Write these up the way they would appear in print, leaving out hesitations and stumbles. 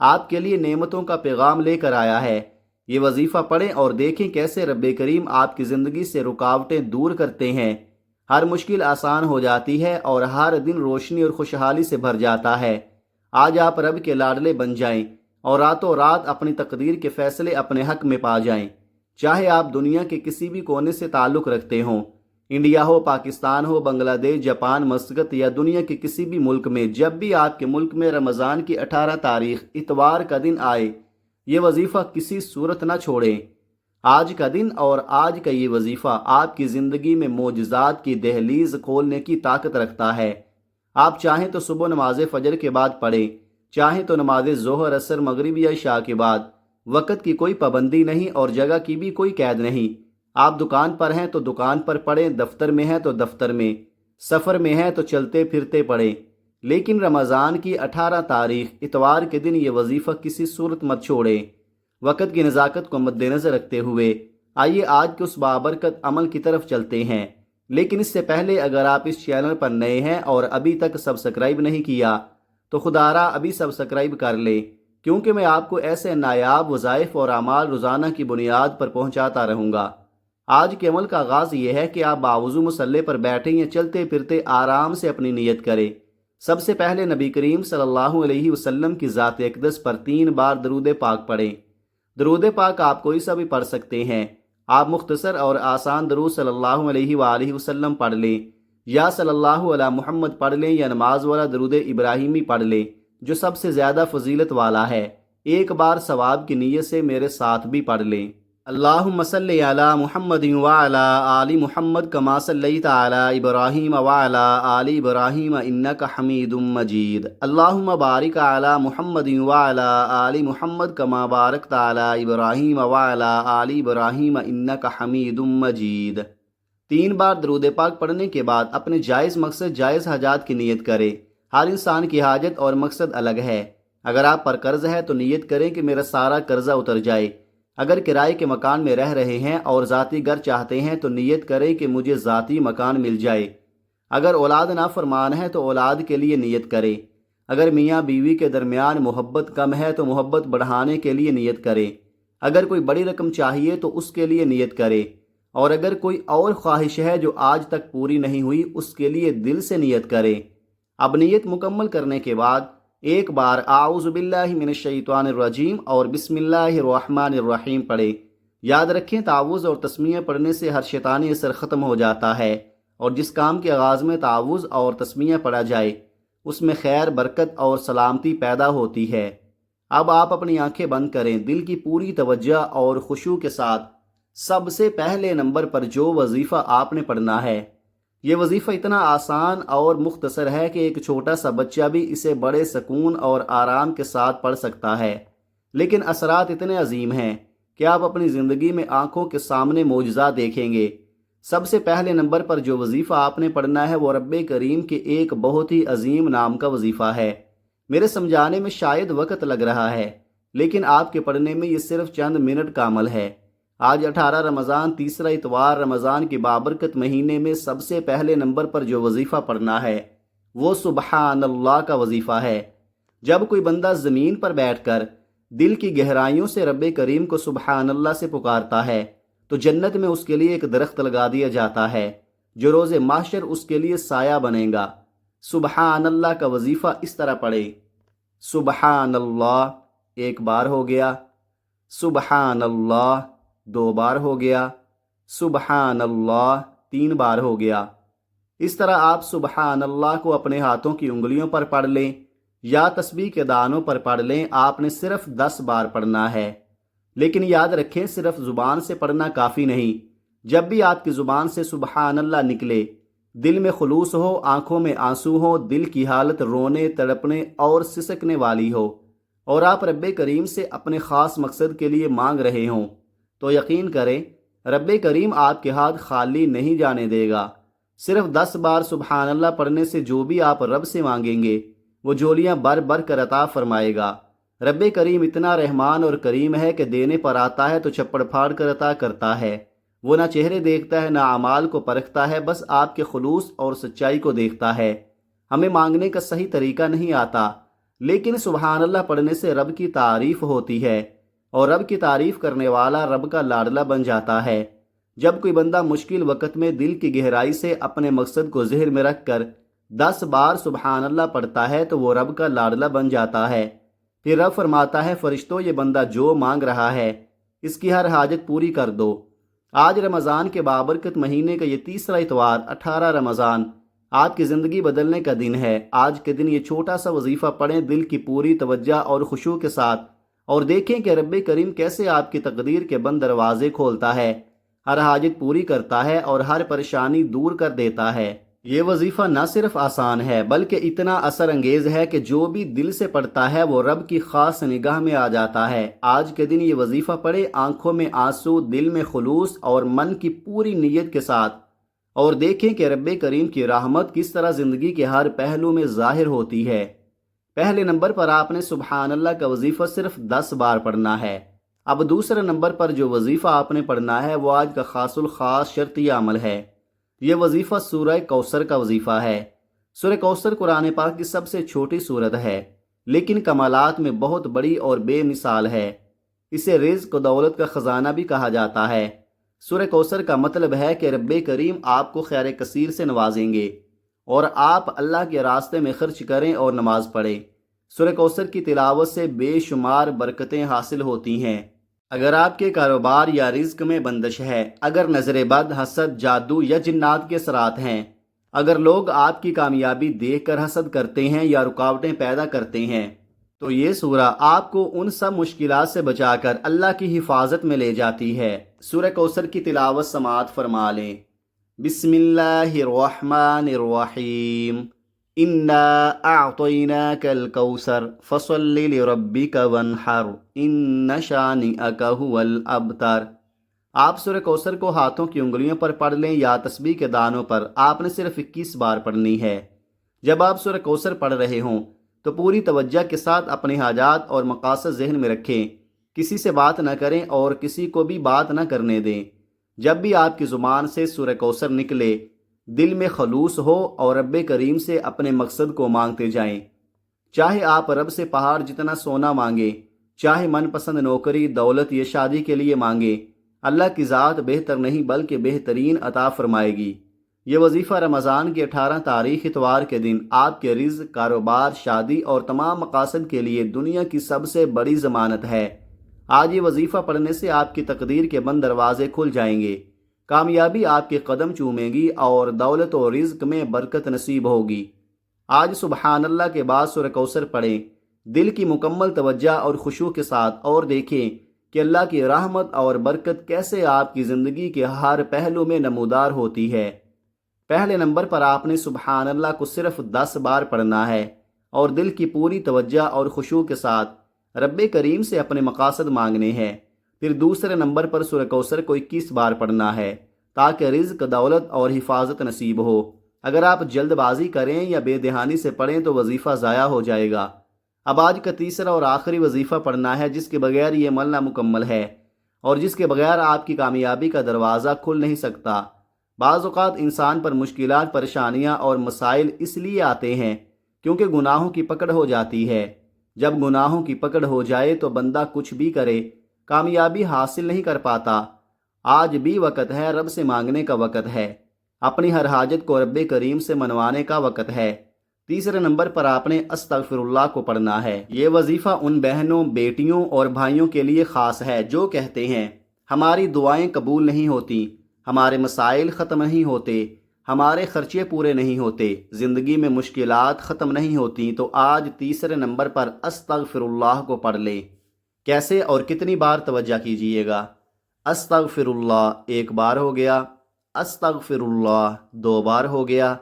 آپ کے لیے نعمتوں کا پیغام لے کر آیا ہے۔ یہ وظیفہ پڑھیں اور دیکھیں کیسے رب کریم آپ کی زندگی سے رکاوٹیں دور کرتے ہیں۔ ہر مشکل آسان ہو جاتی ہے اور ہر دن روشنی اور خوشحالی سے بھر جاتا ہے۔ آج آپ رب کے لاڈلے بن جائیں اور راتوں رات اپنی تقدیر کے فیصلے اپنے حق میں پا جائیں۔ چاہے آپ دنیا کے کسی بھی کونے سے تعلق رکھتے ہوں، انڈیا ہو، پاکستان ہو، بنگلہ دیش، جاپان، مسقط یا دنیا کے کسی بھی ملک میں، جب بھی آپ کے ملک میں رمضان کی 18 تاریخ اتوار کا دن آئے، یہ وظیفہ کسی صورت نہ چھوڑیں۔ آج کا دن اور آج کا یہ وظیفہ آپ کی زندگی میں معجزات کی دہلیز کھولنے کی طاقت رکھتا ہے۔ آپ چاہیں تو صبح نماز فجر کے بعد پڑھیں، چاہیں تو نماز ظہر، عصر، مغرب یا عشاء کے بعد۔ وقت کی کوئی پابندی نہیں اور جگہ کی بھی کوئی قید نہیں۔ آپ دکان پر ہیں تو دکان پر پڑھیں، دفتر میں ہیں تو دفتر میں، سفر میں ہیں تو چلتے پھرتے پڑھیں، لیکن رمضان کی 18 تاریخ اتوار کے دن یہ وظیفہ کسی صورت مت چھوڑیں۔ وقت کی نزاکت کو مد نظر رکھتے ہوئے آئیے آج کے اس بابرکت عمل کی طرف چلتے ہیں، لیکن اس سے پہلے اگر آپ اس چینل پر نئے ہیں اور ابھی تک سبسکرائب نہیں کیا تو خدارا ابھی سبسکرائب کر لیں، کیونکہ میں آپ کو ایسے نایاب وظائف اور اعمال روزانہ کی بنیاد پر پہنچاتا رہوں گا۔ آج کے عمل کا آغاز یہ ہے کہ آپ باوضو مصلی پر بیٹھیں یا چلتے پھرتے آرام سے اپنی نیت کریں۔ سب سے پہلے نبی کریم صلی اللہ علیہ وسلم کی ذات اقدس پر 3 بار درود پاک پڑھیں۔ درود پاک آپ کوئی سا بھی پڑھ سکتے ہیں۔ آپ مختصر اور آسان درود صلی اللہ علیہ وآلہ وسلم پڑھ لیں، یا صلی اللہ علی محمد پڑھ لیں، یا نماز والا درود ابراہیمی پڑھ لیں جو سب سے زیادہ فضیلت والا ہے۔ ایک بار ثواب کی نیت سے میرے ساتھ بھی پڑھ لیں۔ اللہم صلی علی محمد وعلی آل محمد کما صلیت علی ابراہیم وعلی آل ابراہیم انک حمید مجید۔ اللہم بارک علی محمد وعلی آل محمد کما بارکت علی ابراہیم وعلی آل ابراہیم انک حمید مجید۔ 3 بار درود پاک پڑھنے کے بعد اپنے جائز مقصد، جائز حاجات کی نیت کریں۔ ہر انسان کی حاجت اور مقصد الگ ہے۔ اگر آپ پر قرض ہے تو نیت کریں کہ میرا سارا قرضہ اتر جائے۔ اگر کرائے کے مکان میں رہ رہے ہیں اور ذاتی گھر چاہتے ہیں تو نیت کریں کہ مجھے ذاتی مکان مل جائے۔ اگر اولاد نافرمان ہے تو اولاد کے لیے نیت کریں۔ اگر میاں بیوی کے درمیان محبت کم ہے تو محبت بڑھانے کے لیے نیت کریں۔ اگر کوئی بڑی رقم چاہیے تو اس کے لیے نیت کریں، اور اگر کوئی اور خواہش ہے جو آج تک پوری نہیں ہوئی اس کے لیے دل سے نیت کریں۔ اب نیت مکمل کرنے کے بعد ایک بار اعوذ باللہ من الشیطان الرجیم اور بسم اللہ الرحمن الرحیم پڑھیں۔ یاد رکھیں تعوذ اور تسمیہ پڑھنے سے ہر شیطانی اثر ختم ہو جاتا ہے، اور جس کام کے آغاز میں تعوذ اور تسمیہ پڑھا جائے اس میں خیر، برکت اور سلامتی پیدا ہوتی ہے۔ اب آپ اپنی آنکھیں بند کریں، دل کی پوری توجہ اور خشوع کے ساتھ سب سے پہلے نمبر پر جو وظیفہ آپ نے پڑھنا ہے۔ یہ وظیفہ اتنا آسان اور مختصر ہے کہ ایک چھوٹا سا بچہ بھی اسے بڑے سکون اور آرام کے ساتھ پڑھ سکتا ہے، لیکن اثرات اتنے عظیم ہیں کہ آپ اپنی زندگی میں آنکھوں کے سامنے معجزہ دیکھیں گے۔ سب سے پہلے نمبر پر جو وظیفہ آپ نے پڑھنا ہے وہ رب کریم کے ایک بہت ہی عظیم نام کا وظیفہ ہے۔ میرے سمجھانے میں شاید وقت لگ رہا ہے، لیکن آپ کے پڑھنے میں یہ صرف چند منٹ کا عمل ہے۔ آج 18 رمضان، تیسرا اتوار رمضان کے بابرکت مہینے میں سب سے پہلے نمبر پر جو وظیفہ پڑھنا ہے وہ سبحان اللہ کا وظیفہ ہے۔ جب کوئی بندہ زمین پر بیٹھ کر دل کی گہرائیوں سے رب کریم کو سبحان اللہ سے پکارتا ہے تو جنت میں اس کے لیے ایک درخت لگا دیا جاتا ہے جو روز محشر اس کے لیے سایہ بنے گا۔ سبحان اللہ کا وظیفہ اس طرح پڑھے، سبحان اللہ 1 بار ہو گیا، سبحان اللہ 2 بار ہو گیا، سبحان اللہ 3 بار ہو گیا۔ اس طرح آپ سبحان اللہ کو اپنے ہاتھوں کی انگلیوں پر پڑھ لیں یا تسبیح کے دانوں پر پڑھ لیں۔ آپ نے صرف 10 بار پڑھنا ہے، لیکن یاد رکھیں صرف زبان سے پڑھنا کافی نہیں۔ جب بھی آپ کی زبان سے سبحان اللہ نکلے، دل میں خلوص ہو، آنکھوں میں آنسو ہو، دل کی حالت رونے، تڑپنے اور سسکنے والی ہو، اور آپ رب کریم سے اپنے خاص مقصد کے لیے مانگ رہے ہوں، تو یقین کریں رب کریم آپ کے ہاتھ خالی نہیں جانے دے گا۔ صرف 10 بار سبحان اللہ پڑھنے سے جو بھی آپ رب سے مانگیں گے وہ جھولیاں بھر بھر کر عطا فرمائے گا۔ رب کریم اتنا رحمان اور کریم ہے کہ دینے پر آتا ہے تو چھپڑ پھاڑ کر عطا کرتا ہے۔ وہ نہ چہرے دیکھتا ہے نہ اعمال کو پرکھتا ہے، بس آپ کے خلوص اور سچائی کو دیکھتا ہے۔ ہمیں مانگنے کا صحیح طریقہ نہیں آتا، لیکن سبحان اللہ پڑھنے سے رب کی تعریف ہوتی ہے اور رب کی تعریف کرنے والا رب کا لاڈلا بن جاتا ہے۔ جب کوئی بندہ مشکل وقت میں دل کی گہرائی سے اپنے مقصد کو ذہن میں رکھ کر 10 بار سبحان اللہ پڑھتا ہے تو وہ رب کا لاڈلا بن جاتا ہے۔ پھر رب فرماتا ہے، فرشتوں یہ بندہ جو مانگ رہا ہے اس کی ہر حاجت پوری کر دو۔ آج رمضان کے بابرکت مہینے کا یہ تیسرا اتوار 18 رمضان آپ کی زندگی بدلنے کا دن ہے۔ آج کے دن یہ چھوٹا سا وظیفہ پڑھیں دل کی پوری توجہ اور خشوع کے ساتھ، اور دیکھیں کہ رب کریم کیسے آپ کی تقدیر کے بند دروازے کھولتا ہے، ہر حاجت پوری کرتا ہے اور ہر پریشانی دور کر دیتا ہے۔ یہ وظیفہ نہ صرف آسان ہے بلکہ اتنا اثر انگیز ہے کہ جو بھی دل سے پڑھتا ہے وہ رب کی خاص نگاہ میں آ جاتا ہے۔ آج کے دن یہ وظیفہ پڑھے آنکھوں میں آنسو، دل میں خلوص اور من کی پوری نیت کے ساتھ، اور دیکھیں کہ رب کریم کی رحمت کس طرح زندگی کے ہر پہلو میں ظاہر ہوتی ہے۔ پہلے نمبر پر آپ نے سبحان اللہ کا وظیفہ صرف 10 بار پڑھنا ہے۔ اب دوسرے نمبر پر جو وظیفہ آپ نے پڑھنا ہے وہ آج کا خاص الخاص شرطی عمل ہے۔ یہ وظیفہ سورہ کوثر کا وظیفہ ہے۔ سورہ کوثر قرآن پاک کی سب سے چھوٹی سورت ہے لیکن کمالات میں بہت بڑی اور بے مثال ہے۔ اسے رزق و دولت کا خزانہ بھی کہا جاتا ہے۔ سورہ کوثر کا مطلب ہے کہ رب کریم آپ کو خیر کثیر سے نوازیں گے اور آپ اللہ کے راستے میں خرچ کریں اور نماز پڑھیں۔ سورہ کوثر کی تلاوت سے بے شمار برکتیں حاصل ہوتی ہیں۔ اگر آپ کے کاروبار یا رزق میں بندش ہے، اگر نظر بد، حسد، جادو یا جنات کے اثرات ہیں، اگر لوگ آپ کی کامیابی دیکھ کر حسد کرتے ہیں یا رکاوٹیں پیدا کرتے ہیں، تو یہ سورہ آپ کو ان سب مشکلات سے بچا کر اللہ کی حفاظت میں لے جاتی ہے۔ سورہ کوثر کی تلاوت سماعت فرما لیں۔ بسم اللہ الرحمن الرحیم، انا اعطیناک الکوثر فصل لربک وانحر ان شانئک ھو الابتر۔ آپ سورہ کوثر کو ہاتھوں کی انگلیوں پر پڑھ لیں یا تسبیح کے دانوں پر۔ آپ نے صرف 21 بار پڑھنی ہے۔ جب آپ سورہ کوثر پڑھ رہے ہوں تو پوری توجہ کے ساتھ اپنے حاجات اور مقاصد ذہن میں رکھیں، کسی سے بات نہ کریں اور کسی کو بھی بات نہ کرنے دیں۔ جب بھی آپ کی زبان سے سورہ کوثر نکلے دل میں خلوص ہو اور رب کریم سے اپنے مقصد کو مانگتے جائیں۔ چاہے آپ رب سے پہاڑ جتنا سونا مانگیں، چاہے من پسند نوکری، دولت یا شادی کے لیے مانگیں، اللہ کی ذات بہتر نہیں بلکہ بہترین عطا فرمائے گی۔ یہ وظیفہ رمضان کی 18 تاریخ اتوار کے دن آپ کے رزق، کاروبار، شادی اور تمام مقاصد کے لیے دنیا کی سب سے بڑی ضمانت ہے۔ آج یہ وظیفہ پڑھنے سے آپ کی تقدیر کے بند دروازے کھل جائیں گے، کامیابی آپ کے قدم چومے گی اور دولت و رزق میں برکت نصیب ہوگی۔ آج سبحان اللہ کے بعد سورہ کوثر پڑھیں دل کی مکمل توجہ اور خشوع کے ساتھ، اور دیکھیں کہ اللہ کی رحمت اور برکت کیسے آپ کی زندگی کے ہر پہلو میں نمودار ہوتی ہے۔ پہلے نمبر پر آپ نے سبحان اللہ کو صرف 10 بار پڑھنا ہے اور دل کی پوری توجہ اور خشوع کے ساتھ رب کریم سے اپنے مقاصد مانگنے ہیں۔ پھر دوسرے نمبر پر سورہ کوثر کو 21 بار پڑھنا ہے تاکہ رزق، دولت اور حفاظت نصیب ہو۔ اگر آپ جلد بازی کریں یا بے دہانی سے پڑھیں تو وظیفہ ضائع ہو جائے گا۔ اب آج کا تیسرا اور آخری وظیفہ پڑھنا ہے جس کے بغیر یہ عمل نامکمل ہے اور جس کے بغیر آپ کی کامیابی کا دروازہ کھل نہیں سکتا۔ بعض اوقات انسان پر مشکلات، پریشانیاں اور مسائل اس لیے آتے ہیں کیونکہ گناہوں کی پکڑ ہو جاتی ہے۔ جب گناہوں کی پکڑ ہو جائے تو بندہ کچھ بھی کرے کامیابی حاصل نہیں کر پاتا۔ آج بھی وقت ہے، رب سے مانگنے کا وقت ہے، اپنی ہر حاجت کو رب کریم سے منوانے کا وقت ہے۔ تیسرے نمبر پر آپ نے استغفر اللہ کو پڑھنا ہے۔ یہ وظیفہ ان بہنوں، بیٹیوں اور بھائیوں کے لیے خاص ہے جو کہتے ہیں ہماری دعائیں قبول نہیں ہوتی، ہمارے مسائل ختم نہیں ہوتے، ہمارے خرچے پورے نہیں ہوتے، زندگی میں مشکلات ختم نہیں ہوتی۔ تو آج تیسرے نمبر پر استغفر اللہ کو پڑھ لیں۔ کیسے اور کتنی بار توجہ کیجئے گا۔ استغفر اللہ 1 بار ہو گیا، استغفر اللہ 2 بار ہو گیا،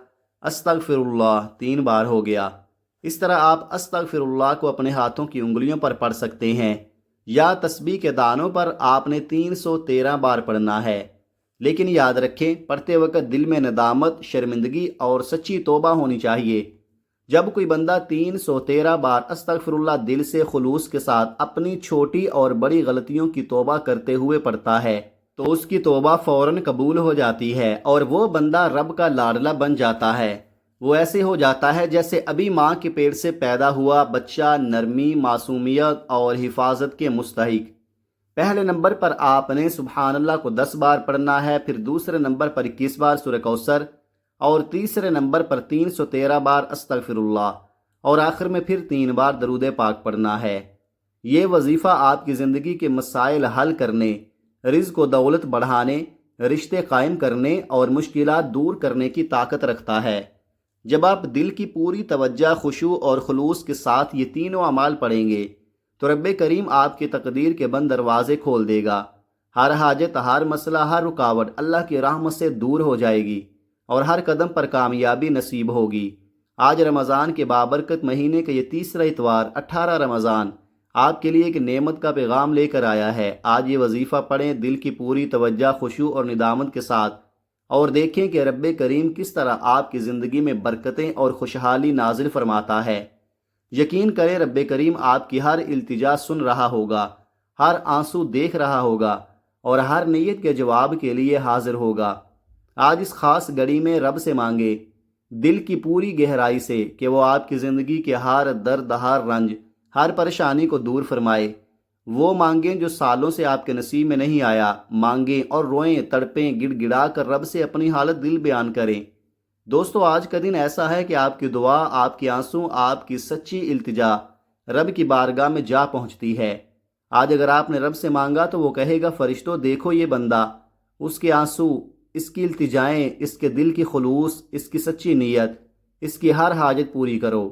استغفر اللہ 3 بار ہو گیا۔ اس طرح آپ استغفر اللہ کو اپنے ہاتھوں کی انگلیوں پر پڑھ سکتے ہیں یا تسبیح کے دانوں پر آپ نے 313 بار پڑھنا ہے۔ لیکن یاد رکھیں پڑھتے وقت دل میں ندامت، شرمندگی اور سچی توبہ ہونی چاہیے۔ جب کوئی بندہ 313 بار استغفر اللہ دل سے خلوص کے ساتھ اپنی چھوٹی اور بڑی غلطیوں کی توبہ کرتے ہوئے پڑھتا ہے تو اس کی توبہ فوراً قبول ہو جاتی ہے اور وہ بندہ رب کا لاڈلا بن جاتا ہے۔ وہ ایسے ہو جاتا ہے جیسے ابھی ماں کے پیٹ سے پیدا ہوا بچہ، نرمی، معصومیت اور حفاظت کے مستحق۔ پہلے نمبر پر آپ نے سبحان اللہ کو 10 بار پڑھنا ہے، پھر دوسرے نمبر پر 21 بار سورہ کوثر، اور تیسرے نمبر پر 313 بار استغفر اللہ، اور آخر میں پھر 3 بار درود پاک پڑھنا ہے۔ یہ وظیفہ آپ کی زندگی کے مسائل حل کرنے، رزق و دولت بڑھانے، رشتے قائم کرنے اور مشکلات دور کرنے کی طاقت رکھتا ہے۔ جب آپ دل کی پوری توجہ، خشوع اور خلوص کے ساتھ یہ تینوں اعمال پڑھیں گے تو رب کریم آپ کی تقدیر کے بند دروازے کھول دے گا۔ ہر حاجت، ہر مسئلہ، ہر رکاوٹ اللہ کی رحمت سے دور ہو جائے گی اور ہر قدم پر کامیابی نصیب ہوگی۔ آج رمضان کے بابرکت مہینے کا یہ تیسرا اتوار 18 رمضان آپ کے لیے ایک نعمت کا پیغام لے کر آیا ہے۔ آج یہ وظیفہ پڑھیں دل کی پوری توجہ، خشوع اور ندامت کے ساتھ، اور دیکھیں کہ رب کریم کس طرح آپ کی زندگی میں برکتیں اور خوشحالی نازل فرماتا ہے۔ یقین کریں رب کریم آپ کی ہر التجا سن رہا ہوگا، ہر آنسو دیکھ رہا ہوگا اور ہر نیت کے جواب کے لیے حاضر ہوگا۔ آج اس خاص گھڑی میں رب سے مانگے دل کی پوری گہرائی سے کہ وہ آپ کی زندگی کے ہر درد، ہر رنج، ہر پریشانی کو دور فرمائے۔ وہ مانگیں جو سالوں سے آپ کے نصیب میں نہیں آیا، مانگیں اور روئیں، تڑپیں، گڑ گڑا کر رب سے اپنی حالت دل بیان کریں۔ دوستو، آج کا دن ایسا ہے کہ آپ کی دعا، آپ کے آنسو، آپ کی سچی التجا رب کی بارگاہ میں جا پہنچتی ہے۔ آج اگر آپ نے رب سے مانگا تو وہ کہے گا فرشتوں دیکھو یہ بندہ، اس کے آنسو، اس کی التجائیں، اس کے دل کی خلوص، اس کی سچی نیت، اس کی ہر حاجت پوری کرو۔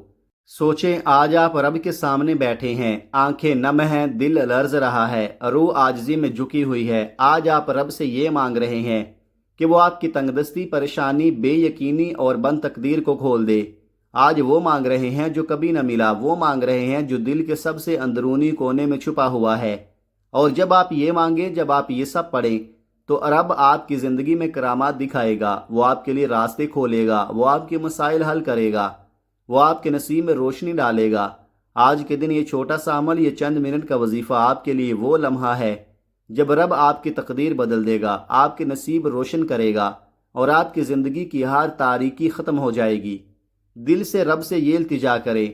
سوچیں آج آپ رب کے سامنے بیٹھے ہیں، آنکھیں نم ہیں، دل لرز رہا ہے، روح عاجزی میں جھکی ہوئی ہے۔ آج آپ رب سے یہ مانگ رہے ہیں کہ وہ آپ کی تنگ دستی، پریشانی، بے یقینی اور بند تقدیر کو کھول دے۔ آج وہ مانگ رہے ہیں جو کبھی نہ ملا، وہ مانگ رہے ہیں جو دل کے سب سے اندرونی کونے میں چھپا ہوا ہے۔ اور جب آپ یہ مانگیں، جب آپ یہ سب پڑھیں تو رب آپ کی زندگی میں کرامات دکھائے گا، وہ آپ کے لیے راستے کھولے گا، وہ آپ کے مسائل حل کرے گا، وہ آپ کے نصیب میں روشنی ڈالے گا۔ آج کے دن یہ چھوٹا سا عمل، یہ چند منٹ کا وظیفہ آپ کے لیے وہ لمحہ ہے جب رب آپ کی تقدیر بدل دے گا، آپ کے نصیب روشن کرے گا اور آپ کی زندگی کی ہر تاریکی ختم ہو جائے گی۔ دل سے رب سے یہ التجا کریں،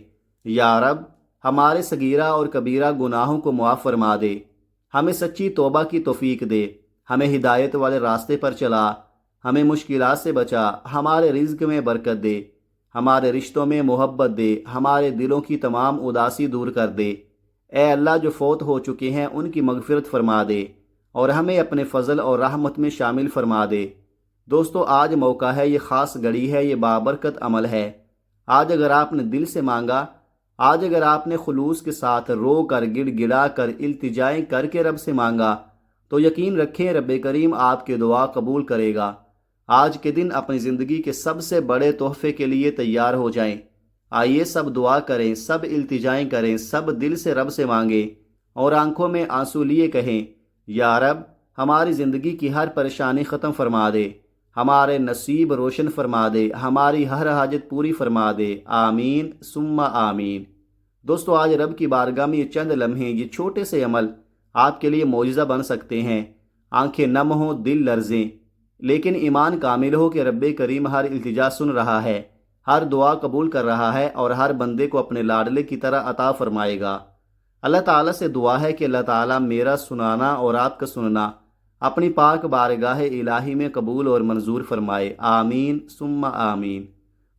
یا رب ہمارے صغیرہ اور کبیرہ گناہوں کو معاف فرما دے، ہمیں سچی توبہ کی توفیق دے، ہمیں ہدایت والے راستے پر چلا، ہمیں مشکلات سے بچا، ہمارے رزق میں برکت دے، ہمارے رشتوں میں محبت دے، ہمارے دلوں کی تمام اداسی دور کر دے۔ اے اللہ جو فوت ہو چکے ہیں ان کی مغفرت فرما دے اور ہمیں اپنے فضل اور رحمت میں شامل فرما دے۔ دوستو، آج موقع ہے، یہ خاص گھڑی ہے، یہ بابرکت عمل ہے۔ آج اگر آپ نے دل سے مانگا، آج اگر آپ نے خلوص کے ساتھ رو کر، گڑ گڑا کر، التجائیں کر کے رب سے مانگا تو یقین رکھیں رب کریم آپ کی دعا قبول کرے گا۔ آج کے دن اپنی زندگی کے سب سے بڑے تحفے کے لیے تیار ہو جائیں۔ آئیے سب دعا کریں، سب التجائیں کریں، سب دل سے رب سے مانگیں اور آنکھوں میں آنسو لیے کہیں، یا رب ہماری زندگی کی ہر پریشانی ختم فرما دے، ہمارے نصیب روشن فرما دے، ہماری ہر حاجت پوری فرما دے، آمین ثم آمین۔ دوستو، آج رب کی بارگاہ میں یہ چند لمحے، یہ چھوٹے سے عمل آپ کے لیے معجزہ بن سکتے ہیں۔ آنکھیں نم ہوں، دل لرزیں، لیکن ایمان کامل ہو کہ رب کریم ہر التجا سن رہا ہے، ہر دعا قبول کر رہا ہے اور ہر بندے کو اپنے لاڈلے کی طرح عطا فرمائے گا۔ اللہ تعالیٰ سے دعا ہے کہ اللہ تعالیٰ میرا سنانا اور آپ کا سننا اپنی پاک بارگاہ الہی میں قبول اور منظور فرمائے، آمین ثم آمین۔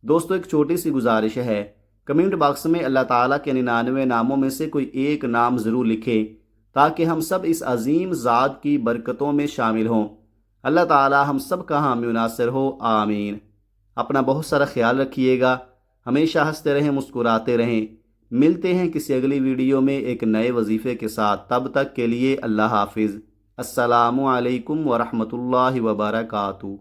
دوستو، ایک چھوٹی سی گزارش ہے، کمنٹ باکس میں اللہ تعالیٰ کے 99 ناموں میں سے کوئی ایک نام ضرور لکھیں تاکہ ہم سب اس عظیم ذات کی برکتوں میں شامل ہوں۔ اللہ تعالیٰ ہم سب کا حامی و ناصر ہو، آمین۔ اپنا بہت سارا خیال رکھیے گا، ہمیشہ ہنستے رہیں، مسکراتے رہیں۔ ملتے ہیں کسی اگلی ویڈیو میں ایک نئے وظیفے کے ساتھ، تب تک کے لیے اللہ حافظ۔ السلام علیکم ورحمۃ اللہ وبرکاتہ۔